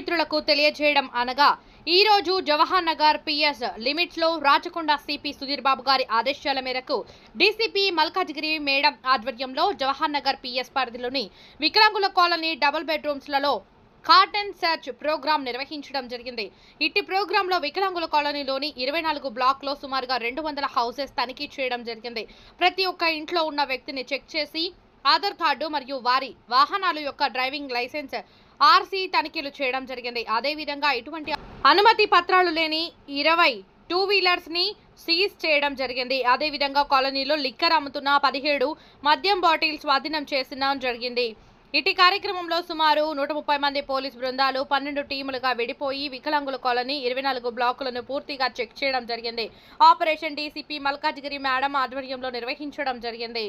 మిత్రులకు తెలియజేయడం అనగా ఈ రోజు జవహర్ నగర్ పిఎస్ లిమిట్స్ లో రాచకొండ సిపి సుధీర్ బాబు గారి ఆదేశాల మేరకు డీసీపీ మల్కాజ్గిరి మేడం ఆధ్వర్యంలో జవహర్ నగర్ పిఎస్ పరిధిలోని వికలాంగుల కాలనీ డబుల్ బెడ్రూమ్స్ లలో కార్టన్ సెర్చ్ ప్రోగ్రాం నిర్వహించడం జరిగింది. ఇట్టి ప్రోగ్రామ్ లో వికలాంగుల కాలనీలోని 24 బ్లాక్ లో సుమారుగా 200 హౌసెస్ తనిఖీ చేయడం జరిగింది. ప్రతి ఒక్క ఇంట్లో ఉన్న వ్యక్తిని చెక్ చేసి ఆధార్ కార్డు మరియు వారి వాహనాల యొక్క డ్రైవింగ్ లైసెన్స్ ఆర్సీ తనిఖీలు చేయడం జరిగింది. అదేవిధంగా ఎటువంటి అనుమతి పత్రాలు లేని 20 టూ వీలర్స్ ని సీజ్ చేయడం జరిగింది. అదేవిధంగా కాలనీలో లిక్కర్ అమ్ముతున్న 17 మద్యం బాటిల్స్ స్వాధీనం చేసిన జరిగింది. ఇటీ కార్యక్రమంలో సుమారు 130 మంది పోలీస్ బృందాలు 12 టీములుగా విడిపోయి వికలాంగుల కాలనీ 24 బ్లాకులను పూర్తిగా చెక్ చేయడం జరిగింది. ఆపరేషన్ డీసీపీ మల్కాజ్గిరి మేడం ఆధ్వర్యంలో నిర్వహించడం జరిగింది.